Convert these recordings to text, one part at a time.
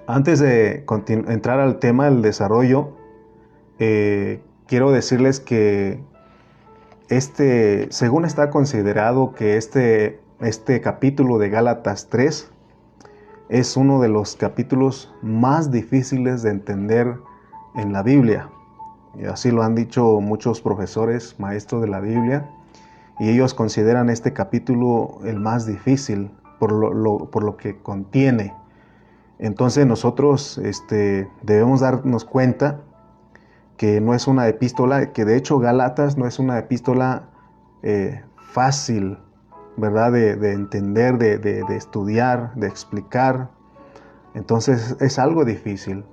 Antes de entrar al tema del desarrollo, quiero decirles que según está considerado que este capítulo de Gálatas 3 es uno de los capítulos más difíciles de entender en la Biblia. Y así lo han dicho muchos profesores, maestros de la Biblia, y ellos consideran este capítulo el más difícil por lo que contiene. Entonces nosotros debemos darnos cuenta que no es una epístola, que de hecho Gálatas no es una epístola fácil, ¿verdad? De entender, de estudiar, de explicar. Entonces es algo difícil.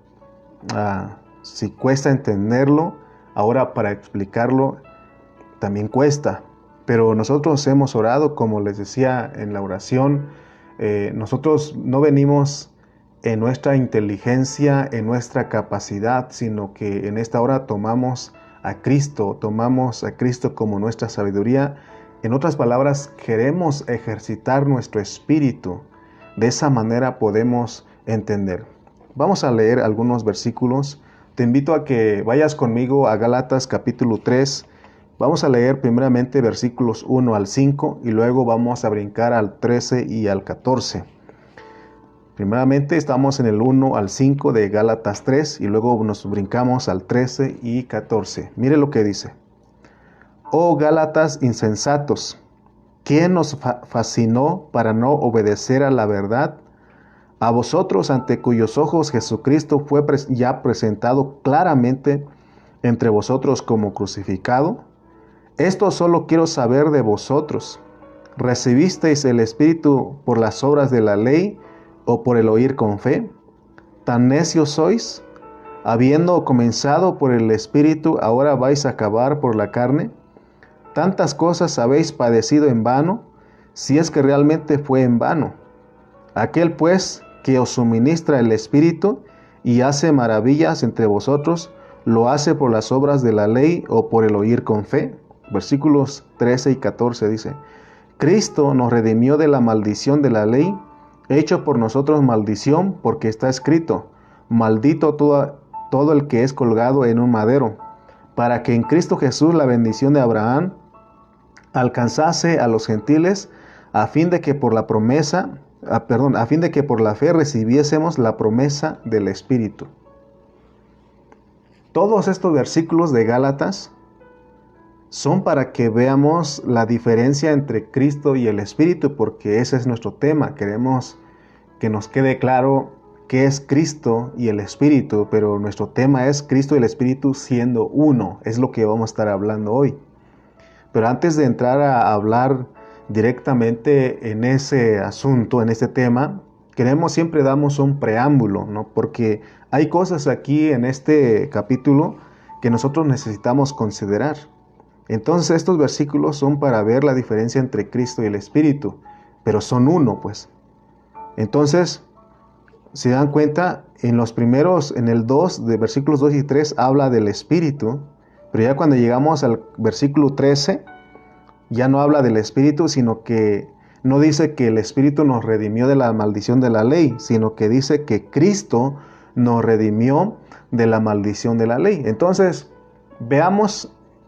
Si cuesta entenderlo, ahora para explicarlo también cuesta. Pero nosotros hemos orado, como les decía en la oración, nosotros no venimos en nuestra inteligencia, en nuestra capacidad, sino que en esta hora tomamos a Cristo como nuestra sabiduría. En otras palabras, queremos ejercitar nuestro espíritu. De esa manera podemos entender. Vamos a leer algunos versículos. Te invito a que vayas conmigo a Gálatas capítulo 3. Vamos a leer primeramente versículos 1 al 5 y luego vamos a brincar al 13 y al 14. Primeramente estamos en el 1 al 5 de Gálatas 3 y luego nos brincamos al 13 y 14. Mire lo que dice. Oh Gálatas insensatos, ¿quién nos fascinó para no obedecer a la verdad? A vosotros ante cuyos ojos Jesucristo fue ya presentado claramente entre vosotros como crucificado. Esto solo quiero saber de vosotros. ¿Recibisteis el Espíritu por las obras de la ley o por el oír con fe? ¿Tan necios sois? Habiendo comenzado por el Espíritu, ¿ahora vais a acabar por la carne? ¿Tantas cosas habéis padecido en vano, si es que realmente fue en vano? Aquel pues que os suministra el Espíritu y hace maravillas entre vosotros, ¿lo hace por las obras de la ley o por el oír con fe? Versículos 13 y 14 dice, Cristo nos redimió de la maldición de la ley, hecho por nosotros maldición, porque está escrito, maldito todo el que es colgado en un madero, para que en Cristo Jesús la bendición de Abraham alcanzase a los gentiles, a fin de que por la fe recibiésemos la promesa del Espíritu. Todos estos versículos de Gálatas son para que veamos la diferencia entre Cristo y el Espíritu, porque ese es nuestro tema. Queremos que nos quede claro qué es Cristo y el Espíritu, pero nuestro tema es Cristo y el Espíritu siendo uno. Es lo que vamos a estar hablando hoy. Pero antes de entrar a hablar directamente en ese asunto, en este tema, siempre damos un preámbulo, ¿no? Porque hay cosas aquí en este capítulo que nosotros necesitamos considerar. Entonces estos versículos son para ver la diferencia entre Cristo y el Espíritu, pero son uno, pues. Entonces, si dan cuenta, en el 2, de versículos 2 y 3, habla del Espíritu, pero ya cuando llegamos al versículo 13, ya no habla del Espíritu, sino que no dice que el Espíritu nos redimió de la maldición de la ley, sino que dice que Cristo nos redimió de la maldición de la ley. Entonces,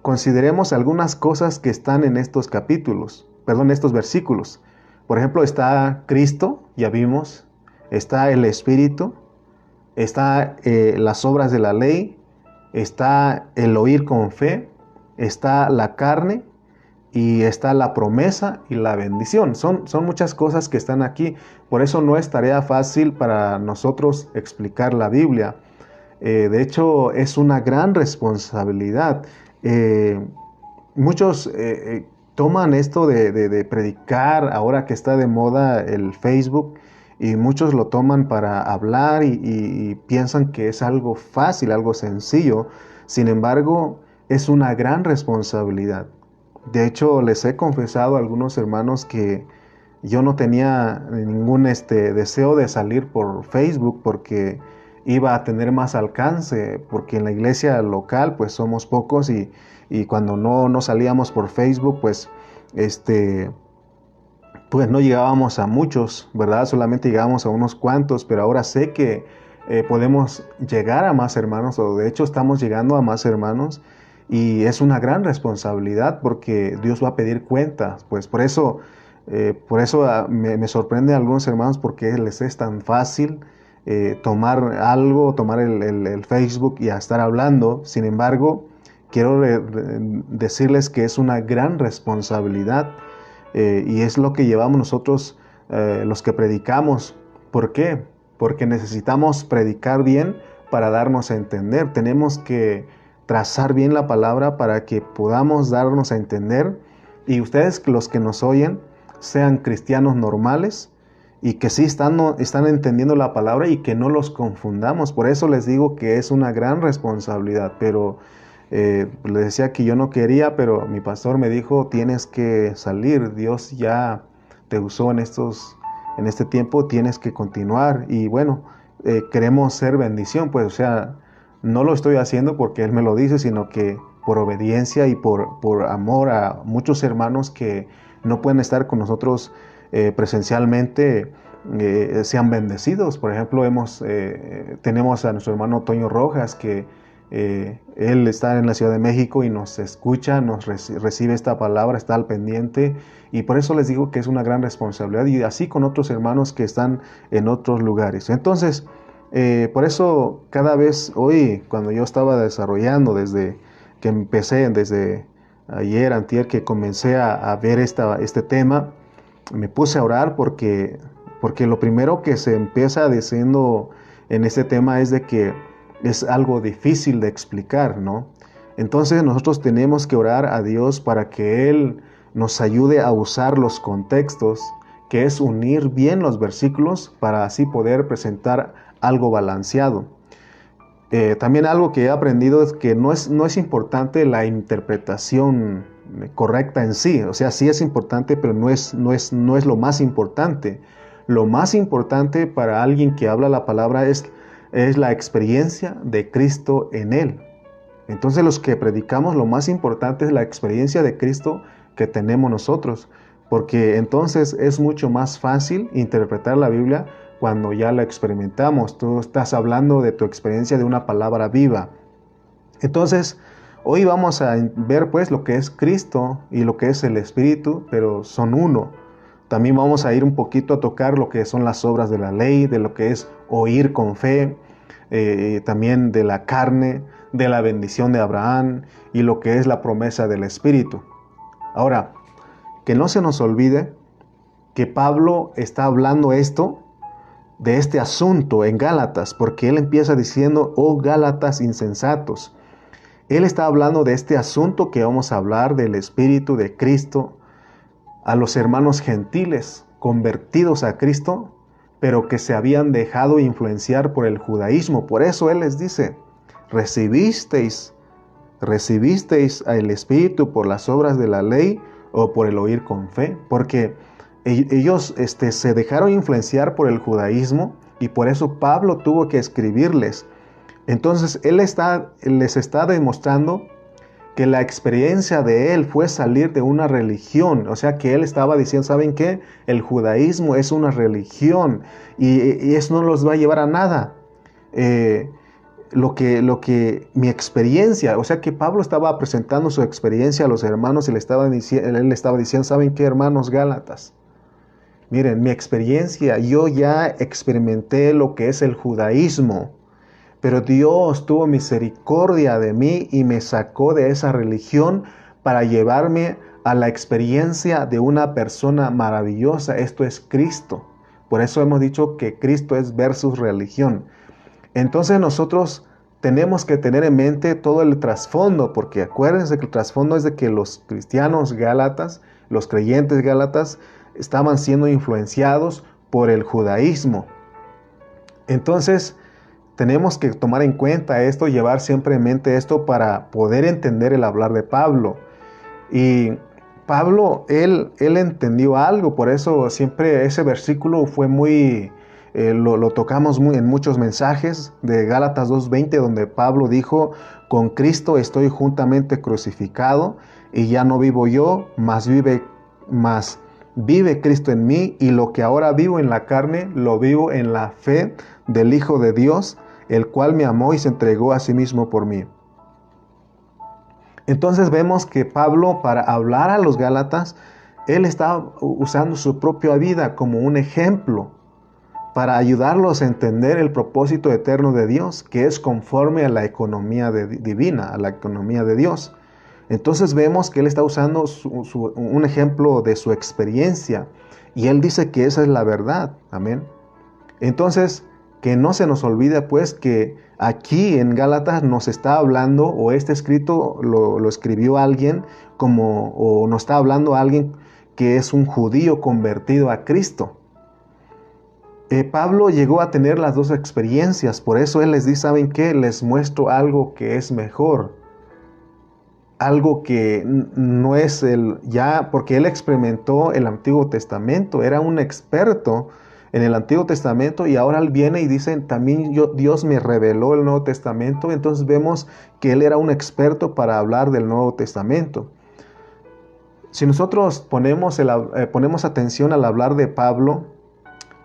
consideremos algunas cosas que están en estos versículos. Por ejemplo, está Cristo, ya vimos, está el Espíritu, está las obras de la ley, está el oír con fe, está la carne y está la promesa y la bendición. Son muchas cosas que están aquí. Por eso no es tarea fácil para nosotros explicar la Biblia. De hecho, es una gran responsabilidad. Muchos toman esto de predicar ahora que está de moda el Facebook, y muchos lo toman para hablar y piensan que es algo fácil, algo sencillo. Sin embargo, es una gran responsabilidad. De hecho, les he confesado a algunos hermanos que yo no tenía ningún deseo de salir por Facebook porque iba a tener más alcance, porque en la iglesia local pues somos pocos y cuando no salíamos por Facebook pues pues no llegábamos a muchos, ¿verdad? Solamente llegábamos a unos cuantos, pero ahora sé que podemos llegar a más hermanos, o de hecho estamos llegando a más hermanos, y es una gran responsabilidad porque Dios va a pedir cuentas. Pues por eso me sorprende a algunos hermanos porque les es tan fácil tomar algo, tomar el Facebook y a estar hablando. Sin embargo, quiero decirles que es una gran responsabilidad y es lo que llevamos nosotros los que predicamos. ¿Por qué? Porque necesitamos predicar bien para darnos a entender. Tenemos que trazar bien la palabra para que podamos darnos a entender, y ustedes, los que nos oyen, sean cristianos normales y que sí están entendiendo la palabra y que no los confundamos. Por eso les digo que es una gran responsabilidad, pero les decía que yo no quería, pero mi pastor me dijo, tienes que salir, Dios ya te usó en este tiempo, tienes que continuar. Y bueno, queremos ser bendición, pues, o sea, no lo estoy haciendo porque Él me lo dice, sino que por obediencia y por amor a muchos hermanos que no pueden estar con nosotros presencialmente, sean bendecidos. Por ejemplo, tenemos a nuestro hermano Toño Rojas, que él está en la Ciudad de México y nos escucha, nos recibe esta palabra, está al pendiente, y por eso les digo que es una gran responsabilidad, y así con otros hermanos que están en otros lugares. Entonces, por eso cada vez hoy, cuando yo estaba desarrollando, desde que empecé, desde ayer, antier, que comencé a ver este tema, me puse a orar porque lo primero que se empieza diciendo en este tema es de que es algo difícil de explicar, ¿no? Entonces nosotros tenemos que orar a Dios para que Él nos ayude a usar los contextos, que es unir bien los versículos para así poder presentar algo balanceado. También algo que he aprendido es que no es importante la interpretación correcta en sí. O sea, sí es importante, pero no es lo más importante. Lo más importante para alguien que habla la palabra es la experiencia de Cristo en él. Entonces, los que predicamos, lo más importante es la experiencia de Cristo que tenemos nosotros, porque entonces es mucho más fácil interpretar la Biblia cuando ya la experimentamos. Tú estás hablando de tu experiencia de una palabra viva. Entonces, hoy vamos a ver pues lo que es Cristo y lo que es el Espíritu, pero son uno. También vamos a ir un poquito a tocar lo que son las obras de la ley, de lo que es oír con fe, también de la carne, de la bendición de Abraham y lo que es la promesa del Espíritu. Ahora, que no se nos olvide que Pablo está hablando de este asunto en Gálatas, porque él empieza diciendo, oh Gálatas insensatos. Él está hablando de este asunto que vamos a hablar del Espíritu de Cristo a los hermanos gentiles convertidos a Cristo, pero que se habían dejado influenciar por el judaísmo. Por eso él les dice, recibisteis al Espíritu por las obras de la ley o por el oír con fe, porque ellos se dejaron influenciar por el judaísmo, y por eso Pablo tuvo que escribirles. Entonces él les está demostrando que la experiencia de él fue salir de una religión. O sea, que él estaba diciendo, ¿saben qué? El judaísmo es una religión y eso no los va a llevar a nada. Lo que mi experiencia, o sea, que Pablo estaba presentando su experiencia a los hermanos y él le estaba diciendo, ¿saben qué, hermanos Gálatas? Miren, mi experiencia, yo ya experimenté lo que es el judaísmo, pero Dios tuvo misericordia de mí y me sacó de esa religión para llevarme a la experiencia de una persona maravillosa. Esto es Cristo. Por eso hemos dicho que Cristo es versus religión. Entonces nosotros tenemos que tener en mente todo el trasfondo, porque acuérdense que el trasfondo es de que los cristianos gálatas, los creyentes gálatas, estaban siendo influenciados por el judaísmo. Entonces, tenemos que tomar en cuenta esto, llevar siempre en mente esto para poder entender el hablar de Pablo. Y Pablo, él entendió algo, por eso siempre ese versículo fue muy, lo tocamos en muchos mensajes de Gálatas 2:20, donde Pablo dijo, con Cristo estoy juntamente crucificado, y ya no vivo yo, mas vive Cristo en mí, y lo que ahora vivo en la carne, lo vivo en la fe del Hijo de Dios, el cual me amó y se entregó a sí mismo por mí. Entonces vemos que Pablo, para hablar a los Gálatas, él está usando su propia vida como un ejemplo para ayudarlos a entender el propósito eterno de Dios, que es conforme a la economía divina, a la economía de Dios. Entonces vemos que él está usando un ejemplo de su experiencia, y él dice que esa es la verdad. Amén. Entonces, que no se nos olvide pues que aquí en Gálatas nos está hablando, o este escrito lo escribió alguien o nos está hablando alguien que es un judío convertido a Cristo. Pablo llegó a tener las dos experiencias, por eso él les dice, ¿saben qué? Les muestro algo que es mejor, algo que no es porque él experimentó el Antiguo Testamento, era un experto en el Antiguo Testamento, y ahora él viene y dice, también Dios me reveló el Nuevo Testamento. Entonces vemos que él era un experto para hablar del Nuevo Testamento. Si nosotros ponemos atención al hablar de Pablo,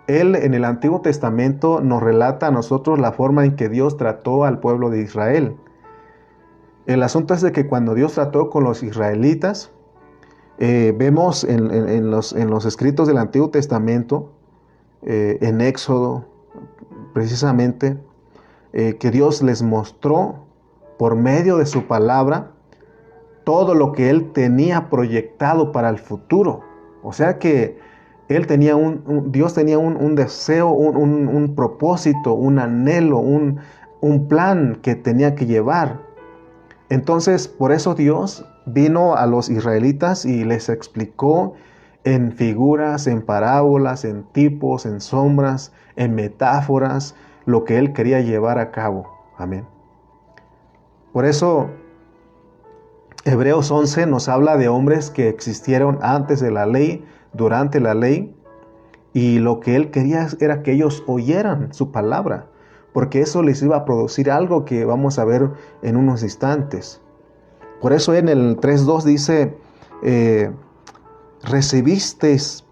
él en el Antiguo Testamento nos relata a nosotros la forma en que Dios trató al pueblo de Israel. El asunto es de que cuando Dios trató con los israelitas, vemos en los escritos del Antiguo Testamento, en Éxodo, precisamente, que Dios les mostró por medio de su palabra todo lo que Él tenía proyectado para el futuro. O sea que Dios tenía un deseo, un propósito, un anhelo, un plan que tenía que llevar. Entonces, por eso Dios vino a los israelitas y les explicó en figuras, en parábolas, en tipos, en sombras, en metáforas, lo que Él quería llevar a cabo. Amén. Por eso, Hebreos 11 nos habla de hombres que existieron antes de la ley, durante la ley, y lo que Él quería era que ellos oyeran su palabra, porque eso les iba a producir algo que vamos a ver en unos instantes. Por eso en el 3.2 dice, ¿recibisteis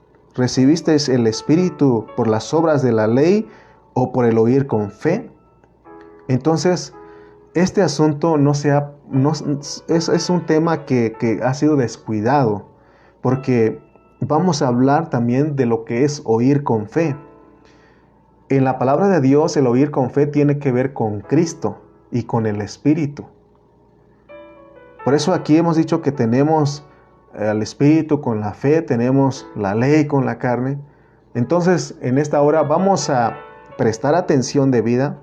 el Espíritu por las obras de la ley o por el oír con fe? Entonces, este asunto es un tema que ha sido descuidado, porque vamos a hablar también de lo que es oír con fe. En la palabra de Dios, el oír con fe tiene que ver con Cristo y con el Espíritu. Por eso aquí hemos dicho que tenemos al Espíritu con la fe, tenemos la ley con la carne. Entonces, en esta hora vamos a prestar atención debida,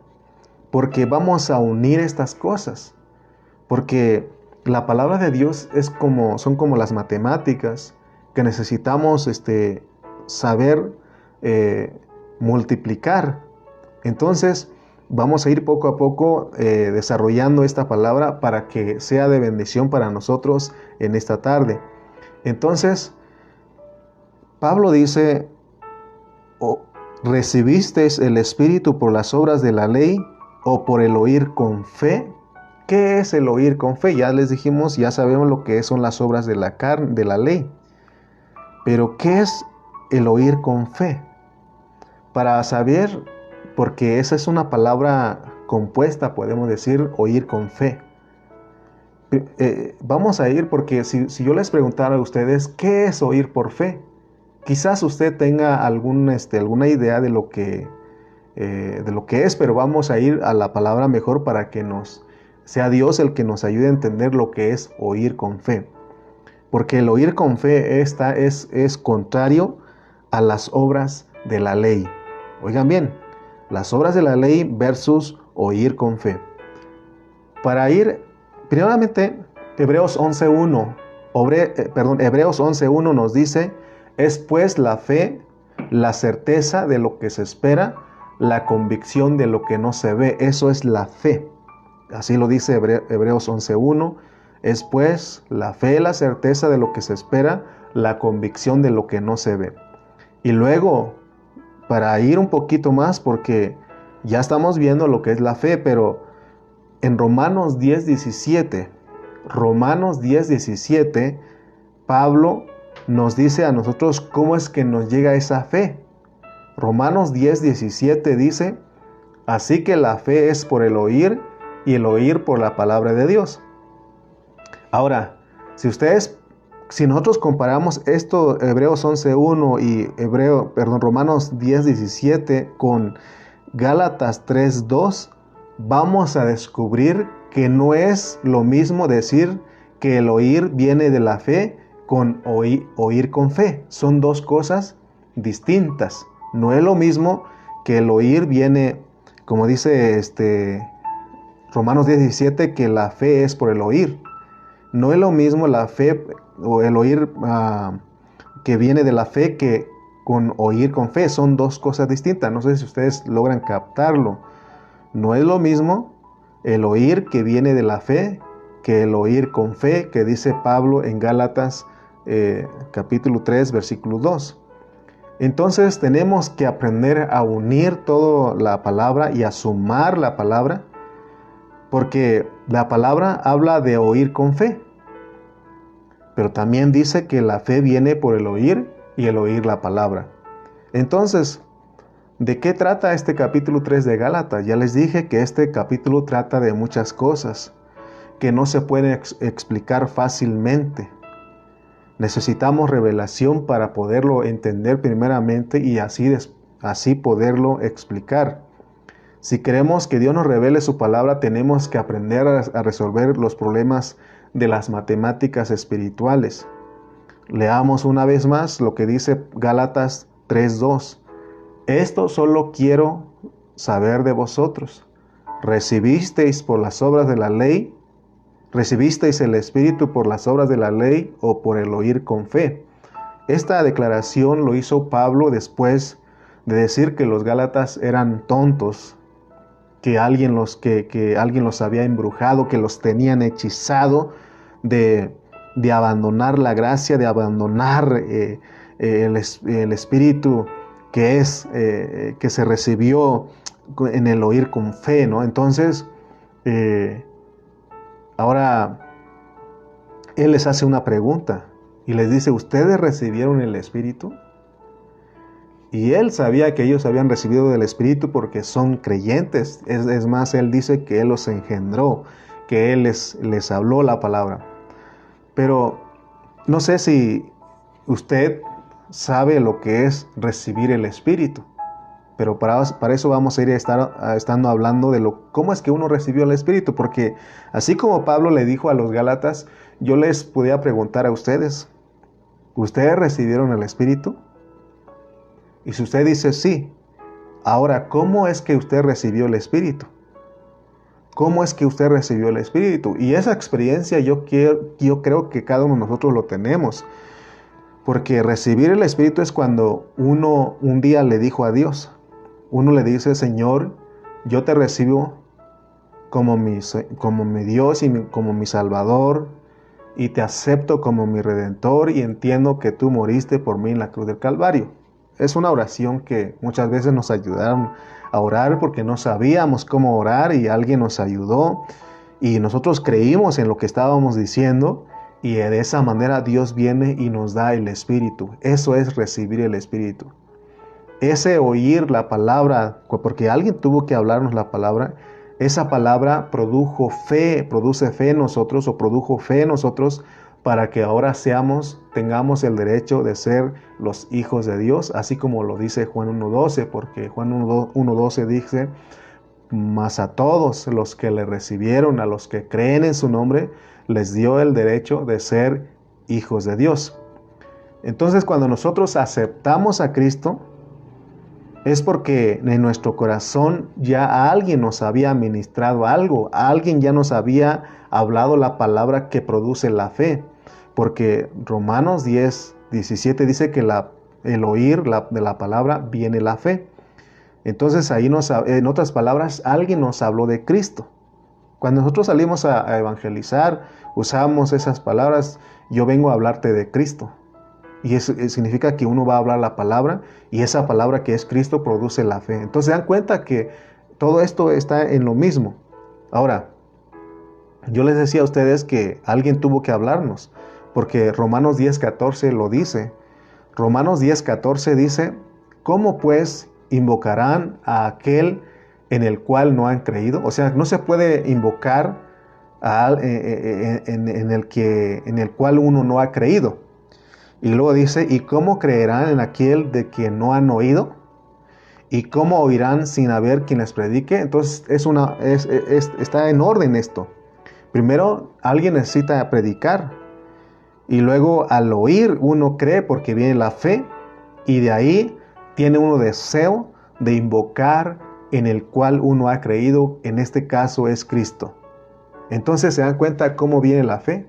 porque vamos a unir estas cosas. Porque la palabra de Dios son como las matemáticas, que necesitamos saber multiplicar. Entonces, vamos a ir poco a poco desarrollando esta palabra para que sea de bendición para nosotros en esta tarde. Entonces, Pablo dice, ¿recibisteis el Espíritu por las obras de la ley o por el oír con fe? ¿Qué es el oír con fe? Ya les dijimos, ya sabemos lo que son las obras de la ley. Pero ¿qué es el oír con fe? Para saber, porque esa es una palabra compuesta, podemos decir, oír con fe. Vamos a ir porque si yo les preguntara a ustedes, ¿qué es oír por fe? Quizás usted tenga alguna idea de lo que es, pero vamos a ir a la palabra mejor para que sea Dios el que nos ayude a entender lo que es oír con fe. Porque el oír con fe es contrario a las obras de la ley. Oigan bien, las obras de la ley versus oír con fe. Para ir, primeramente, Hebreos 11.1 nos dice, es pues la fe, la certeza de lo que se espera, la convicción de lo que no se ve. Eso es la fe. Así lo dice Hebreos 11.1. Es pues la fe, la certeza de lo que se espera, la convicción de lo que no se ve. Y luego, para ir un poquito más, porque ya estamos viendo lo que es la fe, pero en Romanos 10.17, Pablo nos dice a nosotros cómo es que nos llega esa fe. Romanos 10:17 dice, así que la fe es por el oír y el oír por la palabra de Dios. Ahora, si nosotros comparamos esto, Hebreos 11:1 y Romanos 10:17 con Gálatas 3:2, vamos a descubrir que no es lo mismo decir que el oír viene de la fe con oír con fe. Son dos cosas distintas. No es lo mismo que el oír viene, como dice Romanos 10:17, que la fe es por el oír. No es lo mismo la fe o el oír que viene de la fe que con oír con fe. Son dos cosas distintas. No sé si ustedes logran captarlo. No es lo mismo el oír que viene de la fe que el oír con fe, que dice Pablo en Gálatas capítulo 3, versículo 2. Entonces tenemos que aprender a unir toda la palabra y a sumar la palabra, porque la palabra habla de oír con fe, pero también dice que la fe viene por el oír y el oír la palabra. Entonces, ¿de qué trata este capítulo 3 de Gálatas? Ya les dije que este capítulo trata de muchas cosas que no se pueden explicar fácilmente. Necesitamos revelación para poderlo entender primeramente y así poderlo explicar. Si queremos que Dios nos revele su palabra, tenemos que aprender a resolver los problemas de las matemáticas espirituales. Leamos una vez más lo que dice Gálatas 3:2. Esto solo quiero saber de vosotros. ¿Recibisteis por las obras de la ley? ¿Recibisteis el Espíritu por las obras de la ley o por el oír con fe? Esta declaración lo hizo Pablo después de decir que los Gálatas eran tontos, que alguien los había embrujado, que los tenían hechizado de abandonar la gracia, de abandonar el Espíritu que se recibió en el oír con fe, ¿no? Entonces, ahora Él les hace una pregunta y les dice, ¿ustedes recibieron el Espíritu? Y Él sabía que ellos habían recibido del Espíritu porque son creyentes. Es más, Él dice que Él los engendró, que Él les habló la palabra. Pero no sé si usted sabe lo que es recibir el Espíritu. Pero para eso vamos a ir estando hablando de cómo es que uno recibió el Espíritu. Porque así como Pablo le dijo a los Gálatas, yo les podía preguntar a ustedes, ¿ustedes recibieron el Espíritu? Y si usted dice sí, ahora, ¿cómo es que usted recibió el Espíritu? ¿Cómo es que usted recibió el Espíritu? Y esa experiencia yo creo que cada uno de nosotros lo tenemos. Porque recibir el Espíritu es cuando uno un día le dijo a Dios. Uno le dice, Señor, yo te recibo como mi Dios y como mi Salvador, y te acepto como mi Redentor, y entiendo que tú moriste por mí en la cruz del Calvario. Es una oración que muchas veces nos ayudaron a orar porque no sabíamos cómo orar y alguien nos ayudó y nosotros creímos en lo que estábamos diciendo y de esa manera Dios viene y nos da el Espíritu. Eso es recibir el Espíritu. Ese oír la palabra, porque alguien tuvo que hablarnos la palabra, esa palabra produce fe en nosotros o produjo fe en nosotros para que ahora tengamos el derecho de ser los hijos de Dios, así como lo dice Juan 1:12, porque Juan 1:12 dice, mas a todos los que le recibieron, a los que creen en su nombre, les dio el derecho de ser hijos de Dios. Entonces, cuando nosotros aceptamos a Cristo, es porque en nuestro corazón ya alguien nos había ministrado algo, alguien ya nos había hablado la palabra que produce la fe. Porque Romanos 10:17 dice que el oír de la palabra viene la fe. Entonces ahí en otras palabras, alguien nos habló de Cristo. Cuando nosotros salimos a evangelizar, usamos esas palabras, yo vengo a hablarte de Cristo. Y eso significa que uno va a hablar la palabra y esa palabra que es Cristo produce la fe. Entonces se dan cuenta que todo esto está en lo mismo. Ahora, yo les decía a ustedes que alguien tuvo que hablarnos. porque Romanos 10:14 lo dice. Romanos 10:14 dice, ¿cómo pues invocarán a aquel en el cual no han creído? O sea, no se puede invocar en el cual uno no ha creído. Y luego dice, ¿y cómo creerán en aquel de quien no han oído? ¿Y cómo oirán sin haber quien les predique? Entonces está en orden esto. Primero, alguien necesita predicar. Y luego al oír uno cree porque viene la fe. Y de ahí tiene uno deseo de invocar en el cual uno ha creído. En este caso es Cristo. Entonces se dan cuenta cómo viene la fe.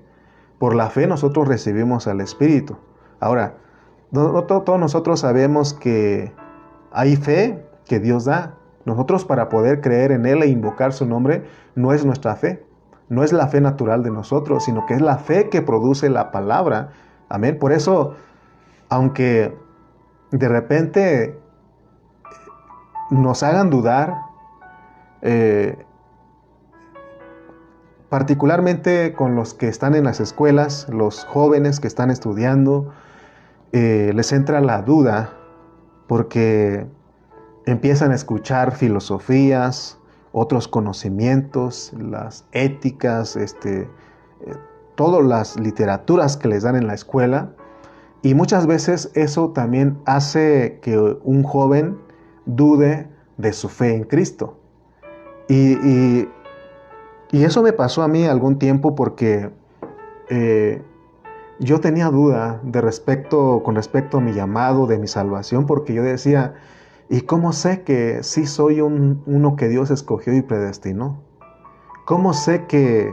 Por la fe nosotros recibimos al Espíritu. Ahora, todos nosotros sabemos que hay fe que Dios da. Nosotros para poder creer en Él e invocar su nombre no es nuestra fe. No es la fe natural de nosotros, sino que es la fe que produce la palabra. Amén. Por eso, aunque de repente nos hagan dudar, particularmente con los que están en las escuelas, los jóvenes que están estudiando, les entra la duda porque empiezan a escuchar filosofías, otros conocimientos, las éticas, todas las literaturas que les dan en la escuela. Y muchas veces eso también hace que un joven dude de su fe en Cristo. Y eso me pasó a mí algún tiempo porque yo tenía duda con respecto a mi llamado, de mi salvación, porque yo decía, ¿y cómo sé que sí soy uno que Dios escogió y predestinó? ¿Cómo sé que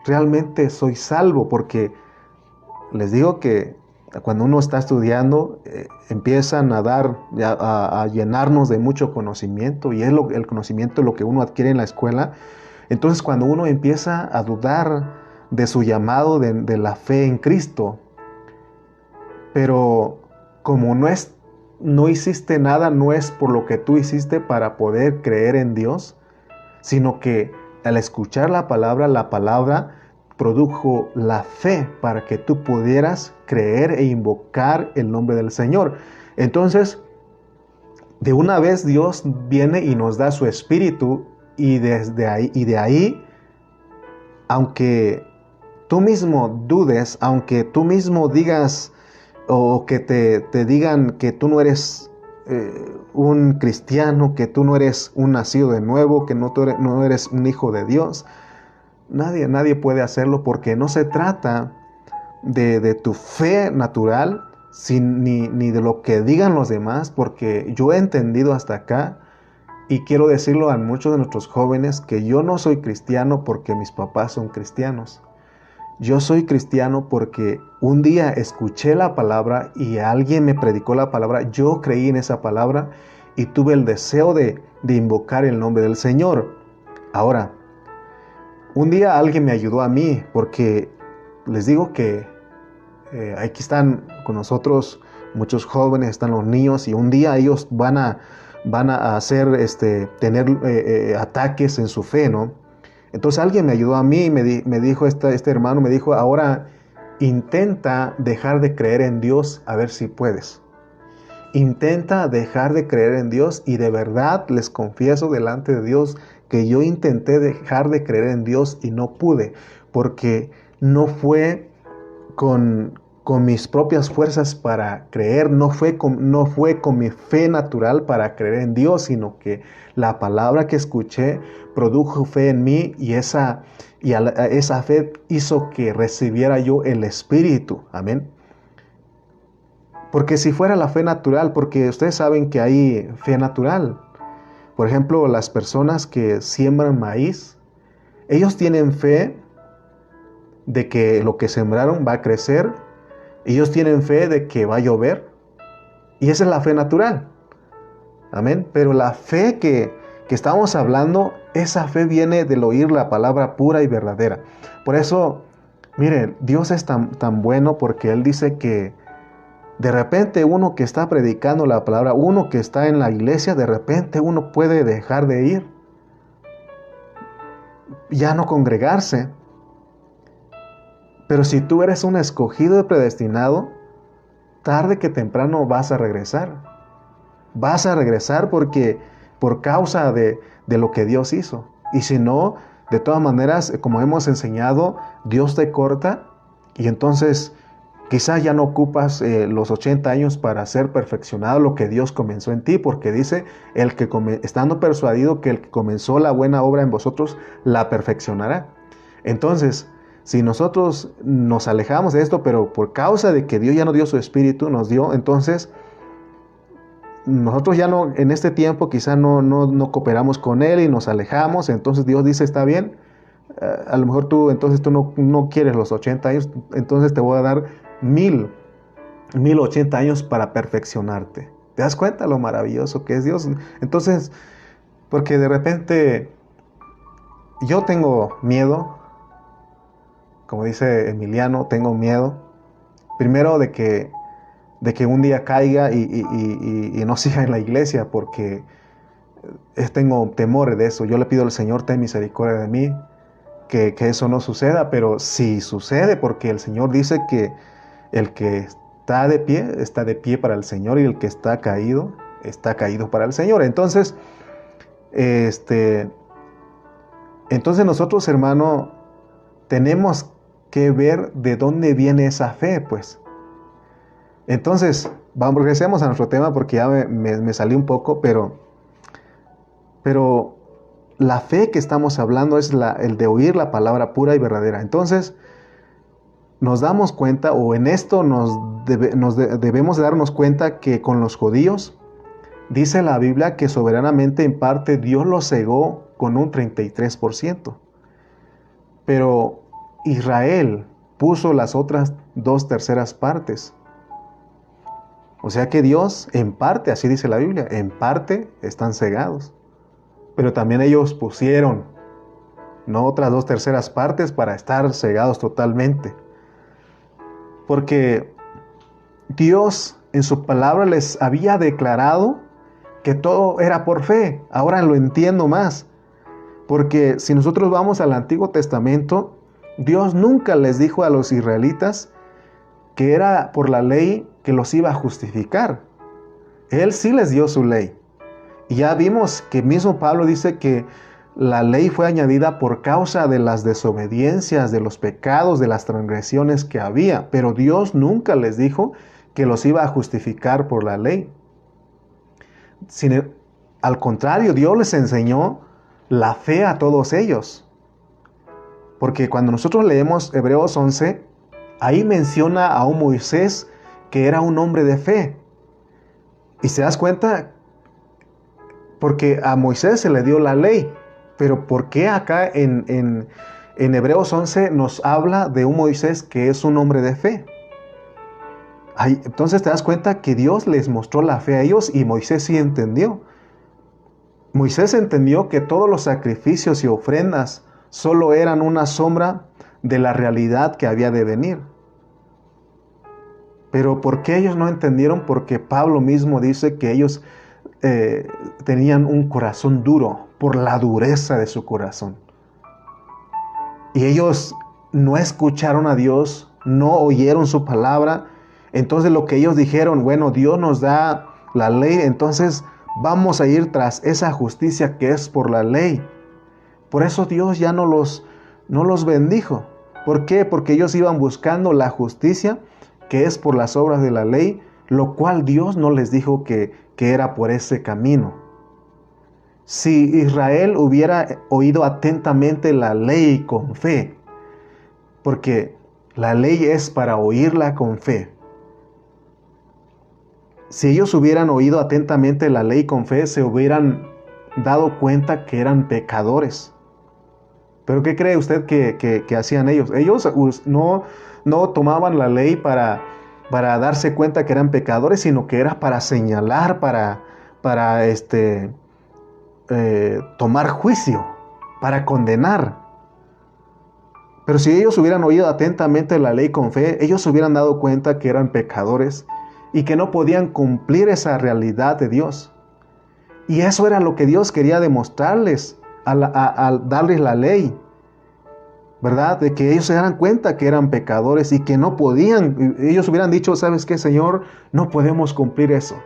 realmente soy salvo? Porque les digo que cuando uno está estudiando, empiezan a llenarnos de mucho conocimiento, y el conocimiento es lo que uno adquiere en la escuela. Entonces cuando uno empieza a dudar de su llamado, de la fe en Cristo, pero como no hiciste nada, no es por lo que tú hiciste para poder creer en Dios, sino que al escuchar la palabra produjo la fe para que tú pudieras creer e invocar el nombre del Señor. Entonces, de una vez Dios viene y nos da su Espíritu, y de ahí, aunque tú mismo dudes, aunque tú mismo digas o que te digan que tú no eres un cristiano, que tú no eres un nacido de nuevo, que no eres un hijo de Dios, nadie puede hacerlo, porque no se trata de tu fe natural, ni de lo que digan los demás, porque yo he entendido hasta acá, y quiero decirlo a muchos de nuestros jóvenes, que yo no soy cristiano porque mis papás son cristianos. Yo soy cristiano porque un día escuché la palabra y alguien me predicó la palabra, yo creí en esa palabra y tuve el deseo de invocar el nombre del Señor. Ahora, un día alguien me ayudó a mí, porque les digo que aquí están con nosotros muchos jóvenes, están los niños, y un día ellos van a tener ataques en su fe, ¿no? Entonces alguien me ayudó a mí y me dijo, este hermano me dijo, ahora intenta dejar de creer en Dios, a ver si puedes. Intenta dejar de creer en Dios, y de verdad les confieso delante de Dios que yo intenté dejar de creer en Dios y no pude, porque no fue con mis propias fuerzas para creer, no fue con mi fe natural para creer en Dios, sino que la palabra que escuché produjo fe en mí, y esa fe hizo que recibiera yo el Espíritu. Amén. Porque si fuera la fe natural, porque ustedes saben que hay fe natural. Por ejemplo, las personas que siembran maíz, ellos tienen fe de que lo que sembraron va a crecer. Ellos tienen fe de que va a llover, y esa es la fe natural. Amén. Pero la fe que estamos hablando, esa fe viene del oír la palabra pura y verdadera. Por eso, miren, Dios es tan bueno, porque Él dice que de repente uno que está predicando la palabra, uno que está en la iglesia, de repente uno puede dejar de ir, ya no congregarse. Pero si tú eres un escogido y predestinado, tarde que temprano vas a regresar. Vas a regresar porque por causa de lo que Dios hizo. Y si no, de todas maneras, como hemos enseñado, Dios te corta y entonces quizás ya no ocupas los 80 años para ser perfeccionado lo que Dios comenzó en ti, porque dice, estando persuadido que el que comenzó la buena obra en vosotros, la perfeccionará. Entonces, si nosotros nos alejamos de esto, pero por causa de que Dios ya nos dio su Espíritu, nos dio, entonces nosotros ya no, en este tiempo quizá no cooperamos con Él y nos alejamos, entonces Dios dice, está bien, a lo mejor tú no quieres los 80 años, entonces te voy a dar 1080 años para perfeccionarte. ¿Te das cuenta lo maravilloso que es Dios? Entonces, porque de repente yo tengo miedo, como dice Emiliano, tengo miedo, primero de que un día caiga y no siga en la iglesia, porque tengo temor de eso. Yo le pido al Señor, ten misericordia de mí, que eso no suceda, pero si sucede, porque el Señor dice que el que está de pie para el Señor, y el que está caído para el Señor. Entonces, entonces nosotros, hermano, tenemos que ver de dónde viene esa fe, pues. Entonces, regresemos a nuestro tema porque ya me salí un poco, pero la fe que estamos hablando es el de oír la palabra pura y verdadera. Entonces, nos damos cuenta, o en esto debemos darnos cuenta que con los judíos, dice la Biblia que soberanamente en parte Dios los cegó con un 33%. Pero Israel puso las otras 2/3 partes. O sea que Dios, en parte, así dice la Biblia, en parte están cegados. Pero también ellos pusieron, no otras 2/3 partes para estar cegados totalmente. Porque Dios en su palabra les había declarado que todo era por fe. Ahora lo entiendo más. Porque si nosotros vamos al Antiguo Testamento, Dios nunca les dijo a los israelitas que era por la ley que los iba a justificar. Él sí les dio su ley. Y ya vimos que mismo Pablo dice que la ley fue añadida por causa de las desobediencias, de los pecados, de las transgresiones que había. Pero Dios nunca les dijo que los iba a justificar por la ley. Al contrario, Dios les enseñó la fe a todos ellos. Porque cuando nosotros leemos Hebreos 11, ahí menciona a un Moisés que era un hombre de fe. Y se das cuenta, porque a Moisés se le dio la ley. Pero ¿por qué acá en Hebreos 11 nos habla de un Moisés que es un hombre de fe? Entonces te das cuenta que Dios les mostró la fe a ellos y Moisés sí entendió. Moisés entendió que todos los sacrificios y ofrendas solo eran una sombra de la realidad que había de venir. Pero ¿por qué ellos no entendieron? Porque Pablo mismo dice que ellos tenían un corazón duro por la dureza de su corazón. Y ellos no escucharon a Dios, no oyeron su palabra. Entonces lo que ellos dijeron, bueno, Dios nos da la ley, entonces vamos a ir tras esa justicia que es por la ley. Por eso Dios ya no los bendijo. ¿Por qué? Porque ellos iban buscando la justicia que es por las obras de la ley, lo cual Dios no les dijo que era por ese camino. Si Israel hubiera oído atentamente la ley con fe, porque la ley es para oírla con fe. Si ellos hubieran oído atentamente la ley con fe, se hubieran dado cuenta que eran pecadores. ¿Pero qué cree usted que hacían ellos? Ellos no tomaban la ley para darse cuenta que eran pecadores, sino que era para señalar, para tomar juicio, para condenar. Pero si ellos hubieran oído atentamente la ley con fe, ellos se hubieran dado cuenta que eran pecadores y que no podían cumplir esa realidad de Dios. Y eso era lo que Dios quería demostrarles al darles la ley. ¿verdad? De que ellos se dieran cuenta que eran pecadores y que no podían. Ellos hubieran dicho, ¿sabes qué, Señor? No podemos cumplir eso.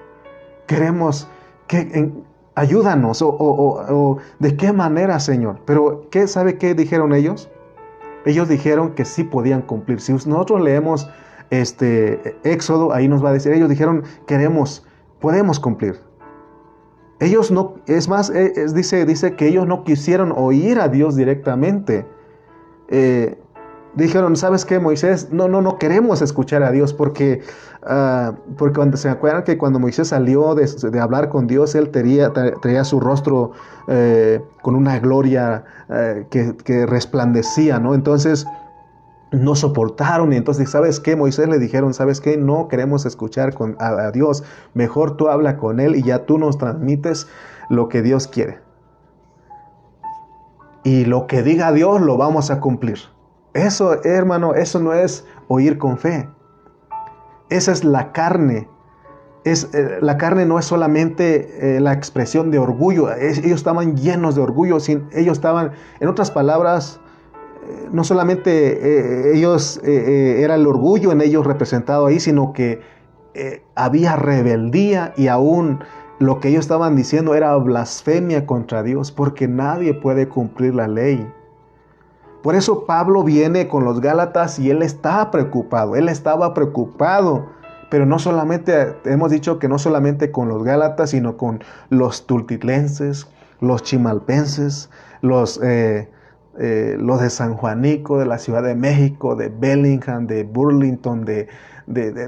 Queremos que ayúdanos o de qué manera, Señor. Pero ¿sabe qué dijeron ellos? Ellos dijeron que sí podían cumplir. Si nosotros leemos Éxodo, ahí nos va a decir, ellos dijeron, podemos cumplir. Ellos no, es más, dice que ellos no quisieron oír a Dios directamente. Dijeron, ¿sabes qué, Moisés? No queremos escuchar a Dios porque cuando se acuerdan que cuando Moisés salió de hablar con Dios, él traía su rostro con una gloria que resplandecía, ¿no? Entonces no soportaron y entonces, ¿sabes qué? Moisés le dijeron, ¿sabes qué? No queremos escuchar a Dios, mejor tú habla con Él y ya tú nos transmites lo que Dios quiere. Y lo que diga Dios lo vamos a cumplir. Eso, hermano, eso no es oír con fe. Esa es la carne. La carne no es solamente la expresión de orgullo. Ellos estaban llenos de orgullo. Ellos estaban, en otras palabras, no solamente era el orgullo en ellos representado ahí, sino que había rebeldía y aún lo que ellos estaban diciendo era blasfemia contra Dios, porque nadie puede cumplir la ley. Por eso Pablo viene con los Gálatas y él estaba preocupado, pero no solamente, hemos dicho que no solamente con los Gálatas, sino con los tultitlenses, los chimalpenses, los de San Juanico, de la Ciudad de México, de Bellingham, de Burlington, de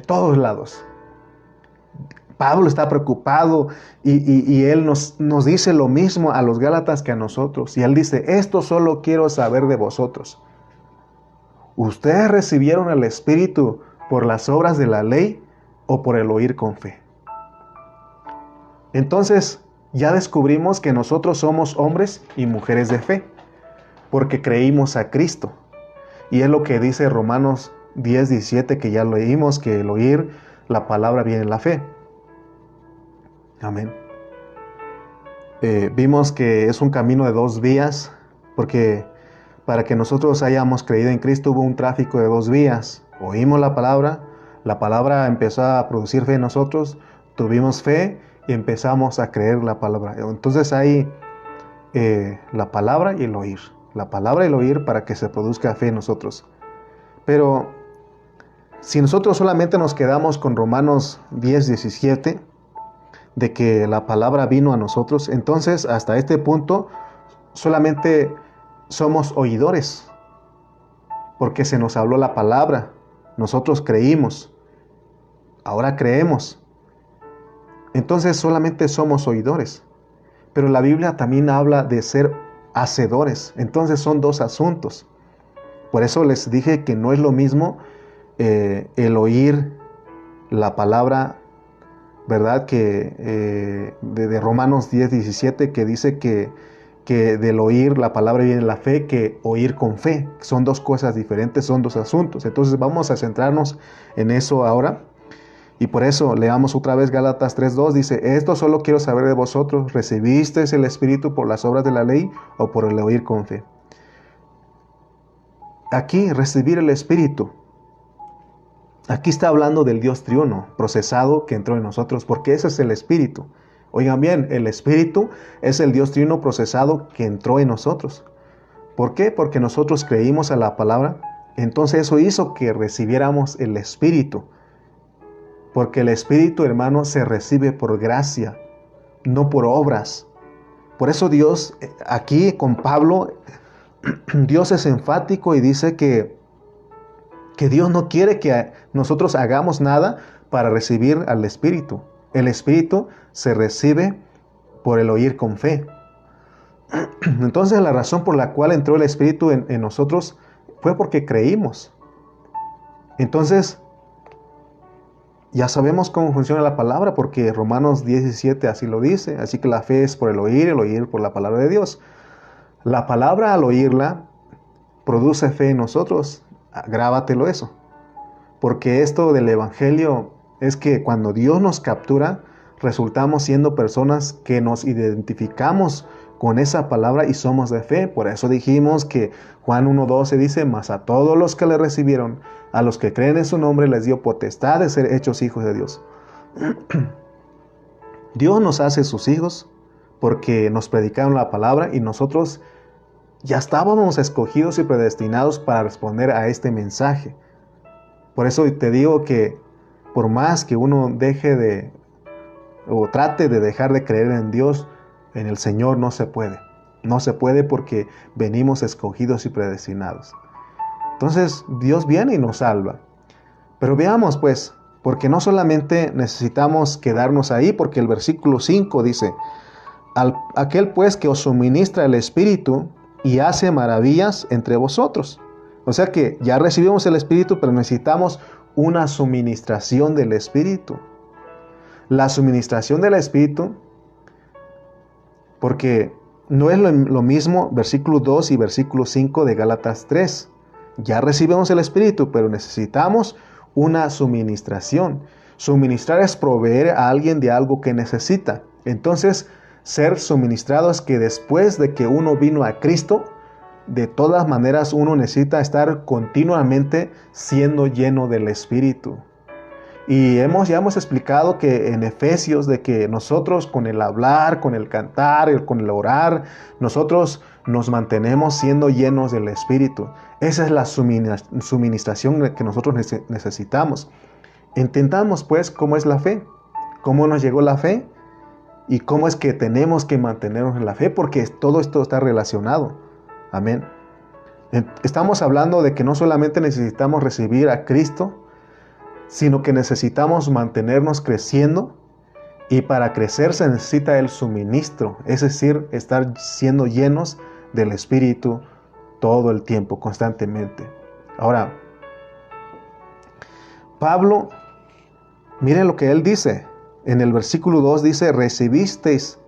todos lados. Pablo está preocupado y él nos dice lo mismo a los Gálatas que a nosotros. Y él dice, esto solo quiero saber de vosotros. ¿Ustedes recibieron el Espíritu por las obras de la ley o por el oír con fe? Entonces ya descubrimos que nosotros somos hombres y mujeres de fe, porque creímos a Cristo. Y es lo que dice Romanos 10:17, que ya leímos, que el oír la palabra viene en la fe. Amén. Vimos que es un camino de 2 vías, porque para que nosotros hayamos creído en Cristo hubo un tráfico de 2 vías. Oímos la palabra empezó a producir fe en nosotros, tuvimos fe y empezamos a creer la palabra. Entonces hay la palabra y el oír. La palabra y el oír para que se produzca fe en nosotros. Pero si nosotros solamente nos quedamos con Romanos 10:17, de que la palabra vino a nosotros, entonces hasta este punto solamente somos oidores, porque se nos habló la palabra, nosotros creímos, ahora creemos, entonces solamente somos oidores. Pero la Biblia también habla de ser hacedores, entonces son 2 asuntos. Por eso les dije que no es lo mismo el oír la palabra, ¿verdad? Que de Romanos 10:17, que dice que del oír la palabra viene la fe, que oír con fe. Son 2 cosas diferentes, son 2 asuntos. Entonces vamos a centrarnos en eso ahora. Y por eso leamos otra vez Gálatas 3:2, dice, esto solo quiero saber de vosotros, ¿recibisteis el Espíritu por las obras de la ley o por el oír con fe? Aquí, recibir el Espíritu. Aquí está hablando del Dios triuno, procesado, que entró en nosotros, porque ese es el Espíritu. Oigan bien, el Espíritu es el Dios triuno procesado que entró en nosotros. ¿Por qué? Porque nosotros creímos a la palabra, entonces eso hizo que recibiéramos el Espíritu. Porque el Espíritu, hermano, se recibe por gracia, no por obras. Por eso Dios, aquí con Pablo, Dios es enfático y dice que Dios no quiere que nosotros hagamos nada para recibir al Espíritu. El Espíritu se recibe por el oír con fe. Entonces la razón por la cual entró el Espíritu en nosotros fue porque creímos. Entonces ya sabemos cómo funciona la palabra, porque Romanos 10:17 así lo dice. Así que la fe es por el oír por la palabra de Dios. La palabra, al oírla, produce fe en nosotros. Grábatelo eso. Porque esto del Evangelio es que cuando Dios nos captura, resultamos siendo personas que nos identificamos con esa palabra y somos de fe. Por eso dijimos que Juan 1:12 dice, mas a todos los que le recibieron, a los que creen en su nombre, les dio potestad de ser hechos hijos de Dios. Dios nos hace sus hijos porque nos predicaron la palabra y nosotros ya estábamos escogidos y predestinados para responder a este mensaje. Por eso te digo que por más que uno deje o trate de dejar de creer en Dios, en el Señor no se puede. No se puede porque venimos escogidos y predestinados. Entonces Dios viene y nos salva. Pero veamos pues, porque no solamente necesitamos quedarnos ahí, porque el versículo 5 dice, aquel pues que os suministra el Espíritu y hace maravillas entre vosotros. O sea que ya recibimos el Espíritu, pero necesitamos una suministración del Espíritu. La suministración del Espíritu, porque no es lo mismo versículo 2 y versículo 5 de Gálatas 3. Ya recibimos el Espíritu, pero necesitamos una suministración. Suministrar es proveer a alguien de algo que necesita. Entonces, ser suministrado es que después de que uno vino a Cristo, de todas maneras uno necesita estar continuamente siendo lleno del Espíritu. Y ya hemos explicado que en Efesios de que nosotros con el hablar, con el cantar, con el orar, nosotros nos mantenemos siendo llenos del Espíritu. Esa es la suministración que nosotros necesitamos. Entendamos pues cómo es la fe, cómo nos llegó la fe y cómo es que tenemos que mantenernos en la fe, porque todo esto está relacionado. Amén. Estamos hablando de que no solamente necesitamos recibir a Cristo, sino que necesitamos mantenernos creciendo, y para crecer se necesita el suministro, es decir, estar siendo llenos del Espíritu todo el tiempo, constantemente. Ahora, Pablo, miren lo que él dice, en el versículo 2 dice, recibisteis,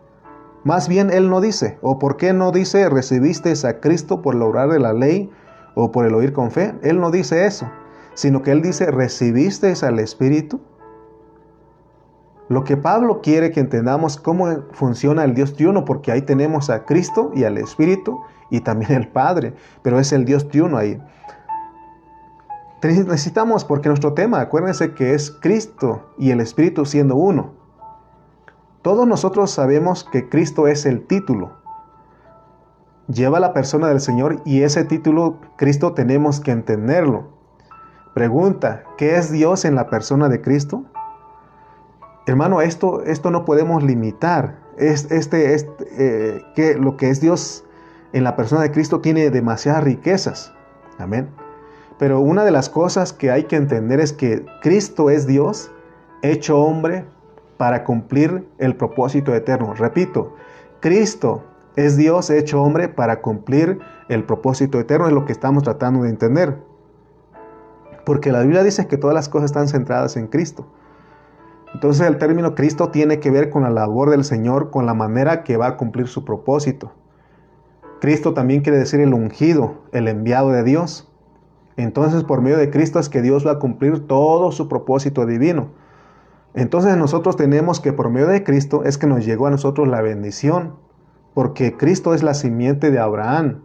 más bien él no dice, o por qué no dice, recibisteis a Cristo por el obrar de la ley, o por el oír con fe, él no dice eso, sino que él dice, ¿recibisteis al Espíritu? Lo que Pablo quiere que entendamos cómo funciona el Dios triuno, porque ahí tenemos a Cristo y al Espíritu y también el Padre, pero es el Dios triuno ahí. Necesitamos, porque nuestro tema, acuérdense que es Cristo y el Espíritu siendo uno. Todos nosotros sabemos que Cristo es el título. Lleva la persona del Señor y ese título, Cristo, tenemos que entenderlo. Pregunta, ¿qué es Dios en la persona de Cristo? Hermano, esto no podemos limitar. Que lo que es Dios en la persona de Cristo tiene demasiadas riquezas. Amén. Pero una de las cosas que hay que entender es que Cristo es Dios hecho hombre para cumplir el propósito eterno. Repito, Cristo es Dios hecho hombre para cumplir el propósito eterno, es lo que estamos tratando de entender. Porque la Biblia dice que todas las cosas están centradas en Cristo. Entonces el término Cristo tiene que ver con la labor del Señor, con la manera que va a cumplir su propósito. Cristo también quiere decir el ungido, el enviado de Dios. Entonces por medio de Cristo es que Dios va a cumplir todo su propósito divino. Entonces nosotros tenemos que por medio de Cristo es que nos llegó a nosotros la bendición, porque Cristo es la simiente de Abraham.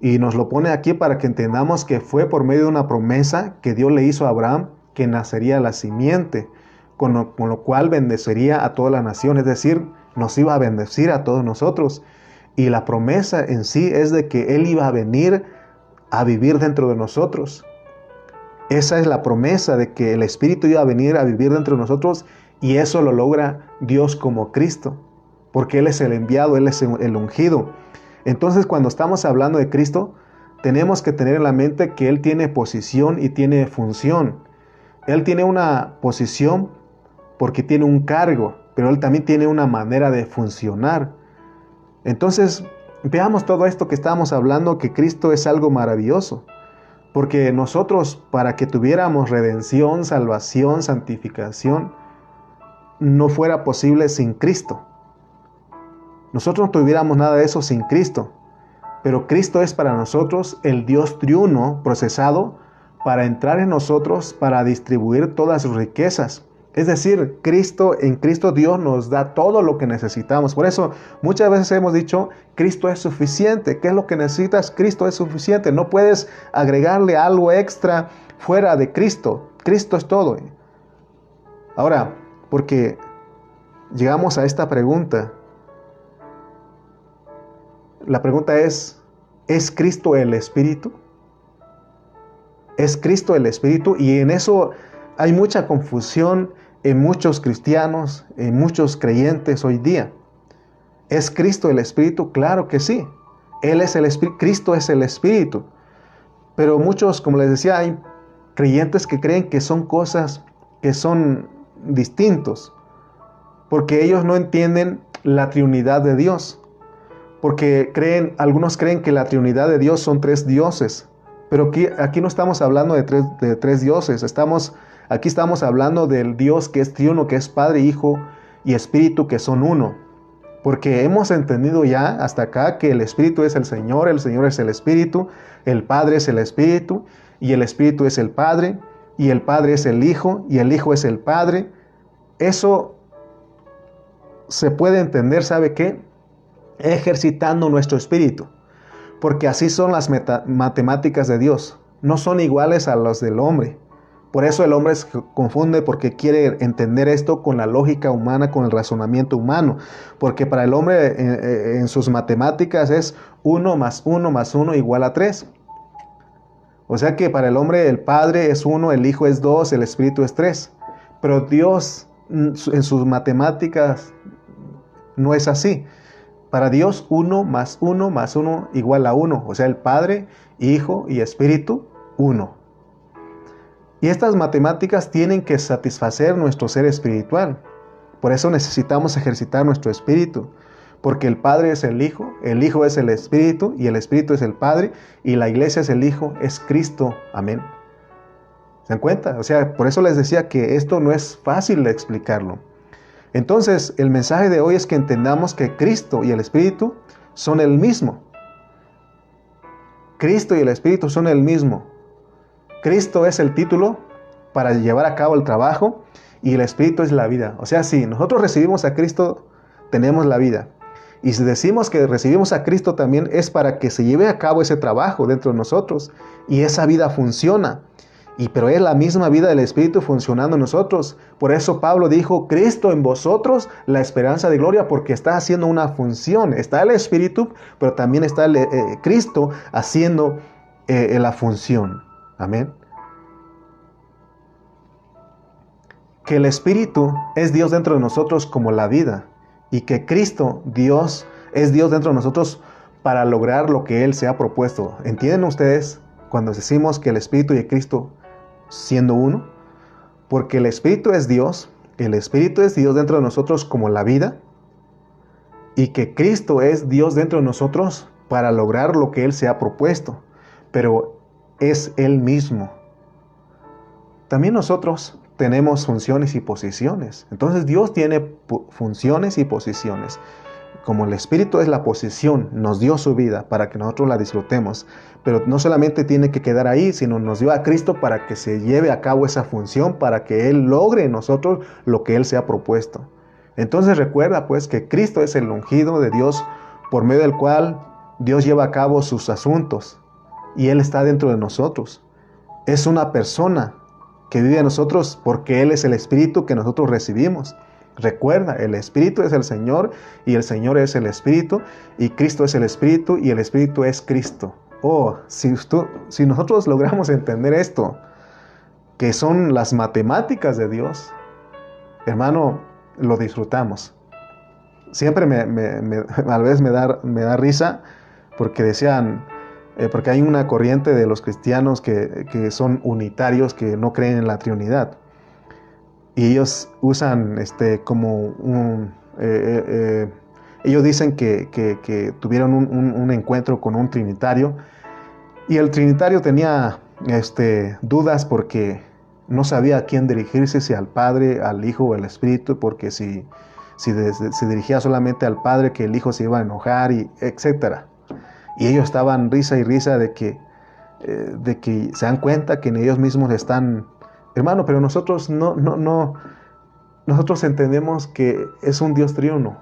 Y nos lo pone aquí para que entendamos que fue por medio de una promesa que Dios le hizo a Abraham que nacería la simiente, con lo cual bendecería a toda la nación, es decir, nos iba a bendecir a todos nosotros. Y la promesa en sí es de que Él iba a venir a vivir dentro de nosotros. Esa es la promesa de que el Espíritu iba a venir a vivir dentro de nosotros, y eso lo logra Dios como Cristo, porque Él es el enviado, Él es el ungido. Entonces cuando estamos hablando de Cristo, tenemos que tener en la mente que Él tiene posición y tiene función. Él tiene una posición porque tiene un cargo, pero Él también tiene una manera de funcionar. Entonces, veamos todo esto que estamos hablando, que Cristo es algo maravilloso. Porque nosotros, para que tuviéramos redención, salvación, santificación, no fuera posible sin Cristo. Nosotros no tuviéramos nada de eso sin Cristo. Pero Cristo es para nosotros el Dios triuno procesado para entrar en nosotros, para distribuir todas sus riquezas. Es decir, en Cristo Dios nos da todo lo que necesitamos. Por eso muchas veces hemos dicho, Cristo es suficiente. ¿Qué es lo que necesitas? Cristo es suficiente. No puedes agregarle algo extra fuera de Cristo. Cristo es todo. Ahora, porque llegamos a esta pregunta. La pregunta ¿es Cristo el Espíritu? ¿Es Cristo el Espíritu? Y en eso hay mucha confusión en muchos cristianos, en muchos creyentes hoy día. ¿Es Cristo el Espíritu? Claro que sí. Él es el Espíritu, Cristo es el Espíritu. Pero muchos, como les decía, hay creyentes que creen que son cosas que son distintos, porque ellos no entienden la Trinidad de Dios. Porque algunos creen que la Trinidad de Dios son 3 dioses. Pero aquí no estamos hablando de tres dioses. Aquí estamos hablando del Dios que es triuno, que es Padre, Hijo y Espíritu, que son uno. Porque hemos entendido ya hasta acá que el Espíritu es el Señor es el Espíritu, el Padre es el Espíritu, y el Espíritu es el Padre, y el Padre es el Hijo, y el Hijo es el Padre. Eso se puede entender, ¿sabe qué? Ejercitando nuestro espíritu. Porque así son las matemáticas de Dios. No son iguales a las del hombre. Por eso el hombre se confunde porque quiere entender esto con la lógica humana, con el razonamiento humano. Porque para el hombre en sus matemáticas es 1 más 1 más 1 igual a 3. O sea que para el hombre el Padre es 1, el Hijo es 2, el Espíritu es 3. Pero Dios en sus matemáticas no es así. Para Dios 1 más 1 más 1 igual a 1. O sea, el Padre, Hijo y Espíritu, 1. Y estas matemáticas tienen que satisfacer nuestro ser espiritual. Por eso necesitamos ejercitar nuestro espíritu. Porque el Padre es el Hijo es el Espíritu y el Espíritu es el Padre y la iglesia es el Hijo, es Cristo. Amén. ¿Se dan cuenta? O sea, por eso les decía que esto no es fácil de explicarlo. Entonces, el mensaje de hoy es que entendamos que Cristo y el Espíritu son el mismo. Cristo y el Espíritu son el mismo. Cristo es el título para llevar a cabo el trabajo y el Espíritu es la vida. O sea, si nosotros recibimos a Cristo, tenemos la vida. Y si decimos que recibimos a Cristo también es para que se lleve a cabo ese trabajo dentro de nosotros y esa vida funciona. Pero es la misma vida del Espíritu funcionando en nosotros. Por eso Pablo dijo, Cristo en vosotros, la esperanza de gloria, porque está haciendo una función. Está el Espíritu, pero también está Cristo haciendo la función. Amén. Que el Espíritu es Dios dentro de nosotros como la vida. Y que Cristo, Dios, es Dios dentro de nosotros para lograr lo que Él se ha propuesto. ¿Entienden ustedes cuando decimos que el Espíritu y Cristo siendo uno? Porque el Espíritu es Dios dentro de nosotros como la vida, y que Cristo es Dios dentro de nosotros para lograr lo que Él se ha propuesto, pero es Él mismo. También nosotros tenemos funciones y posiciones. Entonces Dios tiene funciones y posiciones. Como el Espíritu es la posición, nos dio su vida para que nosotros la disfrutemos. Pero no solamente tiene que quedar ahí, sino nos dio a Cristo para que se lleve a cabo esa función, para que Él logre en nosotros lo que Él se ha propuesto. Entonces recuerda pues que Cristo es el ungido de Dios por medio del cual Dios lleva a cabo sus asuntos y Él está dentro de nosotros. Es una persona que vive en nosotros porque Él es el Espíritu que nosotros recibimos. Recuerda, el Espíritu es el Señor y el Señor es el Espíritu y Cristo es el Espíritu y el Espíritu es Cristo. Oh, si nosotros logramos entender esto, que son las matemáticas de Dios, hermano, lo disfrutamos. Siempre a veces me da risa porque decían, porque hay una corriente de los cristianos que son unitarios, que no creen en la Trinidad. Y ellos usan como ellos dicen que tuvieron un encuentro con un trinitario y el trinitario tenía dudas porque no sabía a quién dirigirse, si al Padre, al Hijo o al Espíritu, porque si se dirigía solamente al Padre, que el Hijo se iba a enojar, y etc. Y ellos estaban risa y risa de que se dan cuenta que en ellos mismos están... Hermano, pero nosotros no nosotros entendemos que es un Dios triuno.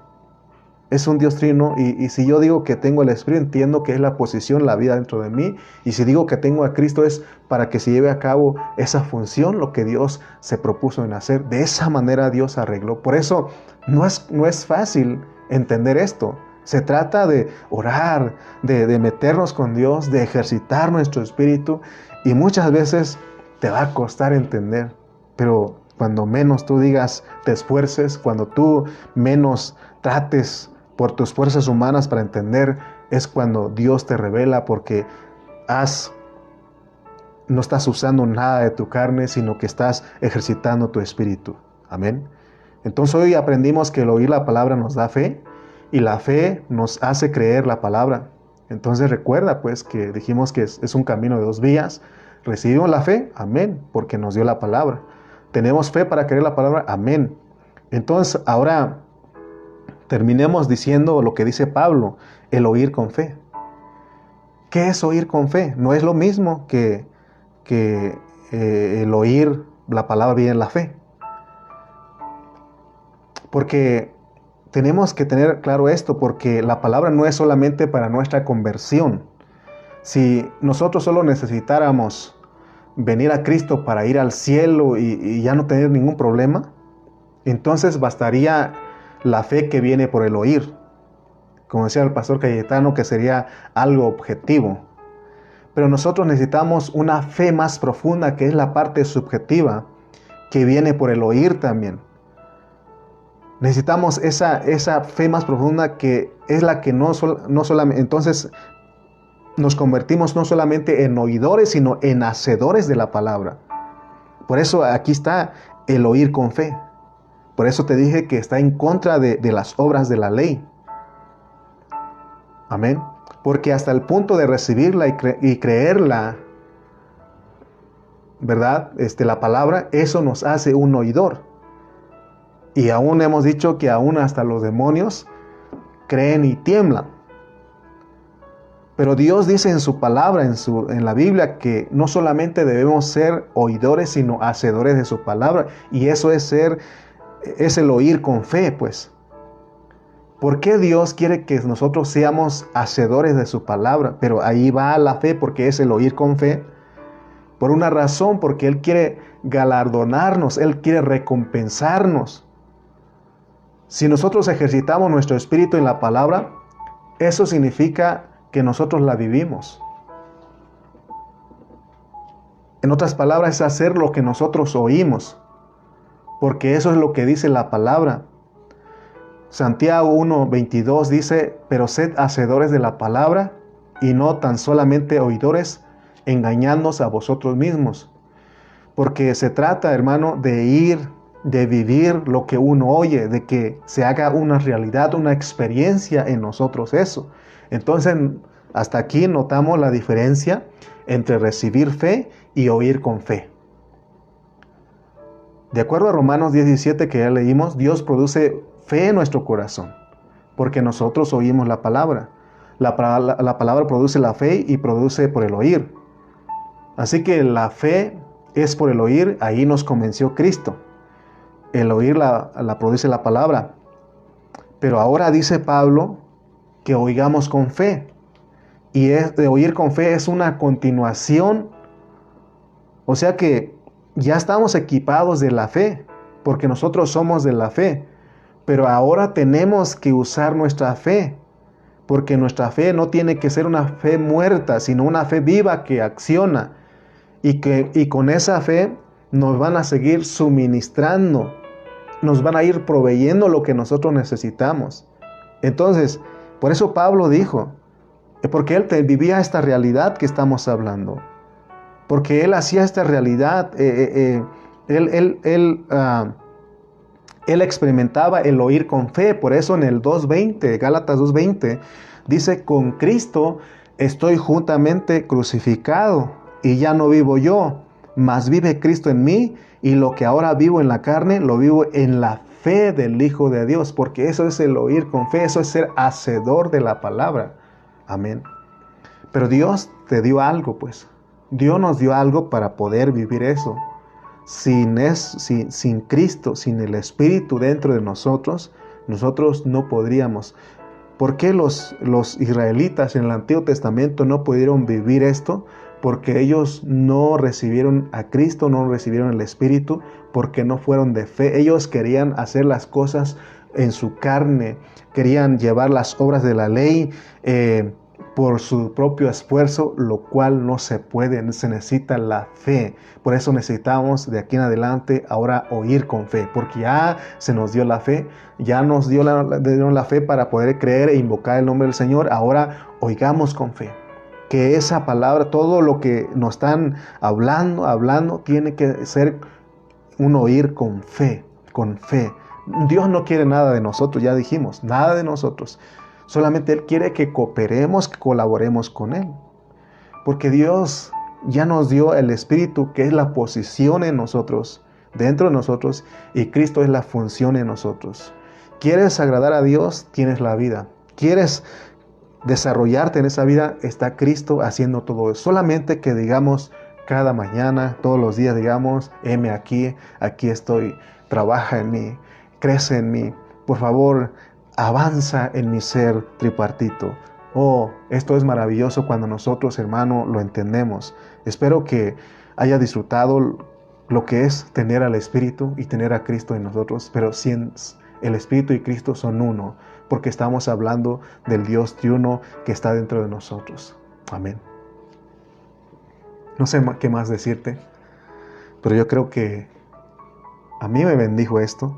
Es un Dios trino y si yo digo que tengo el Espíritu, entiendo que es la posición, la vida dentro de mí. Y si digo que tengo a Cristo es para que se lleve a cabo esa función, lo que Dios se propuso en hacer. De esa manera Dios arregló. Por eso no es fácil entender esto. Se trata de orar, de meternos con Dios, de ejercitar nuestro espíritu. Y muchas veces te va a costar entender. Pero cuando menos tú digas, te esfuerces, cuando tú menos trates por tus fuerzas humanas para entender, es cuando Dios te revela, porque no estás usando nada de tu carne, sino que estás ejercitando tu espíritu. Amén. Entonces hoy aprendimos que el oír la palabra nos da fe, y la fe nos hace creer la palabra. Entonces recuerda pues que dijimos que es un camino de 2 vías. Recibimos la fe, amén, porque nos dio la palabra. Tenemos fe para creer la palabra, amén. Entonces ahora terminemos diciendo lo que dice Pablo, el oír con fe. ¿Qué es oír con fe? No es lo mismo que el oír la palabra viene en la fe. Porque tenemos que tener claro esto, porque la palabra no es solamente para nuestra conversión. Si nosotros solo necesitáramos venir a Cristo para ir al cielo y ya no tener ningún problema, entonces bastaría la fe que viene por el oír, como decía el pastor Cayetano, que sería algo objetivo. Pero nosotros necesitamos una fe más profunda, que es la parte subjetiva, que viene por el oír también. Necesitamos esa fe más profunda, que es la que no solamente, entonces nos convertimos no solamente en oidores, sino en hacedores de la palabra. Por eso aquí está el oír con fe. Por eso te dije que está en contra de las obras de la ley. Amén. Porque hasta el punto de recibirla y creerla, ¿verdad? La palabra, eso nos hace un oidor. Y aún hemos dicho que aún hasta los demonios creen y tiemblan. Pero Dios dice en su palabra, en la Biblia, que no solamente debemos ser oidores, sino hacedores de su palabra. Y eso es el oír con fe, pues. ¿Por qué Dios quiere que nosotros seamos hacedores de su palabra? Pero ahí va la fe, porque es el oír con fe. Por una razón, porque Él quiere galardonarnos, Él quiere recompensarnos. Si nosotros ejercitamos nuestro espíritu en la palabra, eso significa que nosotros la vivimos. En otras palabras, es hacer lo que nosotros oímos, porque eso es lo que dice la palabra. Santiago 1:22 dice, pero sed hacedores de la palabra y no tan solamente oidores, engañándoos a vosotros mismos. Porque se trata, hermano, de vivir lo que uno oye, de que se haga una realidad, una experiencia en nosotros eso. Entonces, hasta aquí notamos la diferencia entre recibir fe y oír con fe. De acuerdo a Romanos 17 que ya leímos, Dios produce fe en nuestro corazón, porque nosotros oímos la palabra. La palabra produce la fe y produce por el oír. Así que la fe es por el oír, ahí nos convenció Cristo. El oír la produce la palabra. Pero ahora dice Pablo que oigamos con fe. Y de oír con fe es una continuación. O sea que ya estamos equipados de la fe, porque nosotros somos de la fe. Pero ahora tenemos que usar nuestra fe, porque nuestra fe no tiene que ser una fe muerta, sino una fe viva que acciona. Y con esa fe nos van a seguir suministrando, nos van a ir proveyendo lo que nosotros necesitamos. Entonces, por eso Pablo dijo, porque él vivía esta realidad que estamos hablando, porque él hacía esta realidad, él experimentaba el oír con fe. Por eso en el 2:20, Gálatas 2:20, dice, con Cristo estoy juntamente crucificado, y ya no vivo yo, mas vive Cristo en mí, y lo que ahora vivo en la carne, lo vivo en la fe del Hijo de Dios, porque eso es el oír con fe, eso es ser hacedor de la palabra. Amén. Pero Dios te dio algo, pues. Dios nos dio algo para poder vivir eso. sin Cristo, sin el Espíritu dentro de nosotros, nosotros no podríamos. ¿Por qué los israelitas en el Antiguo Testamento no pudieron vivir esto? Porque ellos no recibieron a Cristo, no recibieron el Espíritu, porque no fueron de fe. Ellos querían hacer las cosas en su carne, querían llevar las obras de la ley por su propio esfuerzo, lo cual no se puede, se necesita la fe. Por eso necesitamos de aquí en adelante ahora oír con fe, porque ya se nos dio la fe, ya nos dio la fe para poder creer e invocar el nombre del Señor. Ahora oigamos con fe. Que esa palabra, todo lo que nos están hablando, tiene que ser un oír con fe, con fe. Dios no quiere nada de nosotros, ya dijimos, nada de nosotros. Solamente Él quiere que cooperemos, que colaboremos con Él. Porque Dios ya nos dio el Espíritu, que es la posición en nosotros, dentro de nosotros, y Cristo es la función en nosotros. ¿Quieres agradar a Dios? Tienes la vida. ¿Quieres desarrollarte en esa vida? Está Cristo haciendo todo eso. Solamente que digamos cada mañana, todos los días, digamos, heme aquí estoy, trabaja en mí, crece en mí, por favor, avanza en mi ser tripartito. Oh, esto es maravilloso cuando nosotros, hermano, lo entendemos. Espero que haya disfrutado lo que es tener al Espíritu y tener a Cristo en nosotros, pero si el Espíritu y Cristo son uno, porque estamos hablando del Dios triuno que está dentro de nosotros. Amén. No sé qué más decirte, pero yo creo que a mí me bendijo esto.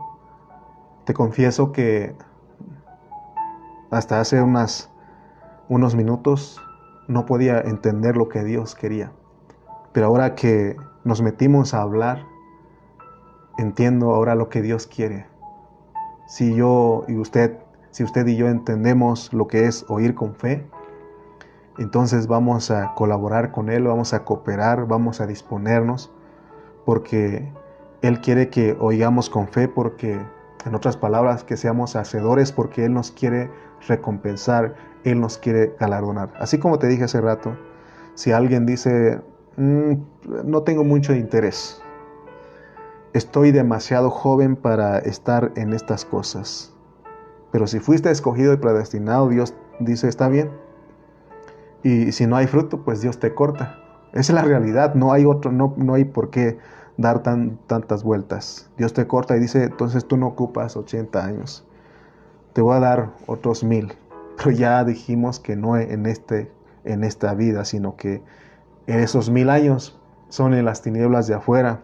Te confieso que hasta hace unos minutos no podía entender lo que Dios quería. Pero ahora que nos metimos a hablar, entiendo ahora lo que Dios quiere. Si usted y yo entendemos lo que es oír con fe, entonces vamos a colaborar con Él, vamos a cooperar, vamos a disponernos, porque Él quiere que oigamos con fe, porque, en otras palabras, que seamos hacedores, porque Él nos quiere recompensar, Él nos quiere galardonar. Así como te dije hace rato, si alguien dice, no tengo mucho interés, estoy demasiado joven para estar en estas cosas, pero si fuiste escogido y predestinado, Dios dice, está bien. Y si no hay fruto, pues Dios te corta. Esa es la realidad, no hay por qué dar tantas vueltas. Dios te corta y dice, entonces tú no ocupas 80 años. Te voy a dar otros 1000. Pero ya dijimos que no en esta vida, sino que esos 1000 años son en las tinieblas de afuera,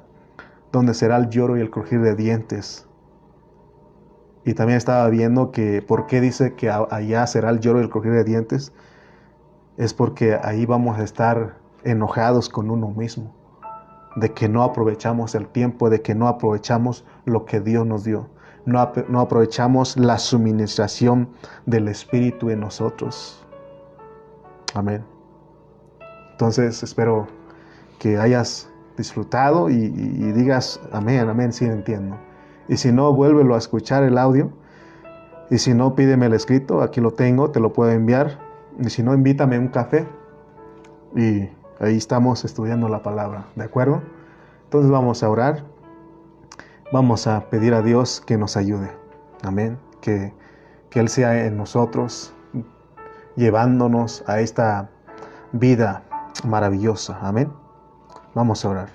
donde será el lloro y el crujir de dientes. Y también estaba viendo que, ¿por qué dice que allá será el lloro y el crujir de dientes? Es porque ahí vamos a estar enojados con uno mismo, de que no aprovechamos el tiempo, de que no aprovechamos lo que Dios nos dio, no aprovechamos la suministración del Espíritu en nosotros. Amén. Entonces espero que hayas disfrutado y digas amén, amén, sí entiendo. Y si no, vuélvelo a escuchar el audio. Y si no, pídeme el escrito, aquí lo tengo, te lo puedo enviar. Y si no, invítame a un café y ahí estamos estudiando la palabra, ¿de acuerdo? Entonces vamos a orar, vamos a pedir a Dios que nos ayude, amén, que Él sea en nosotros, llevándonos a esta vida maravillosa, amén. Vamos a orar.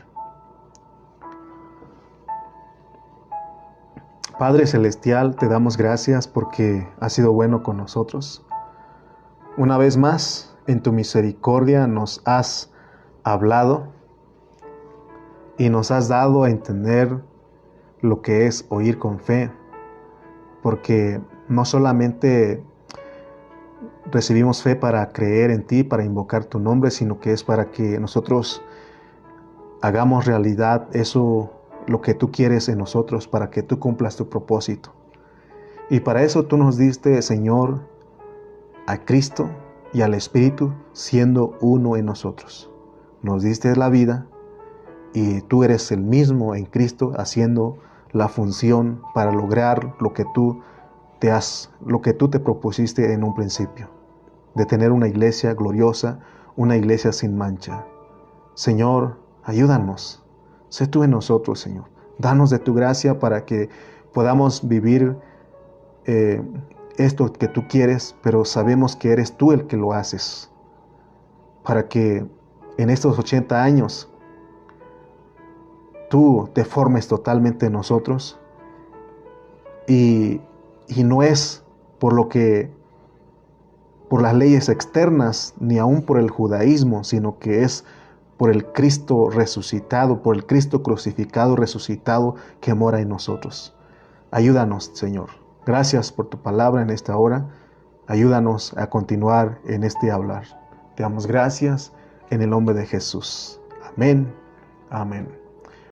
Padre Celestial, te damos gracias porque has sido bueno con nosotros. Una vez más, en tu misericordia nos has hablado y nos has dado a entender lo que es oír con fe, porque no solamente recibimos fe para creer en ti, para invocar tu nombre, sino que es para que nosotros hagamos realidad eso, lo que tú quieres en nosotros, para que tú cumplas tu propósito. Y para eso tú nos diste, Señor, a Cristo y al Espíritu siendo uno en nosotros. Nos diste la vida y tú eres el mismo en Cristo haciendo la función para lograr lo que tú te propusiste en un principio, de tener una iglesia gloriosa, una iglesia sin mancha. Señor, ayúdanos. Sé tú en nosotros, Señor. Danos de tu gracia para que podamos vivir esto que tú quieres, pero sabemos que eres tú el que lo haces. Para que en estos 80 años tú te formes totalmente en nosotros. Y no es por por las leyes externas, ni aún por el judaísmo, sino que es por el Cristo resucitado, por el Cristo crucificado, resucitado, que mora en nosotros. Ayúdanos, Señor. Gracias por tu palabra en esta hora. Ayúdanos a continuar en este hablar. Te damos gracias en el nombre de Jesús. Amén. Amén.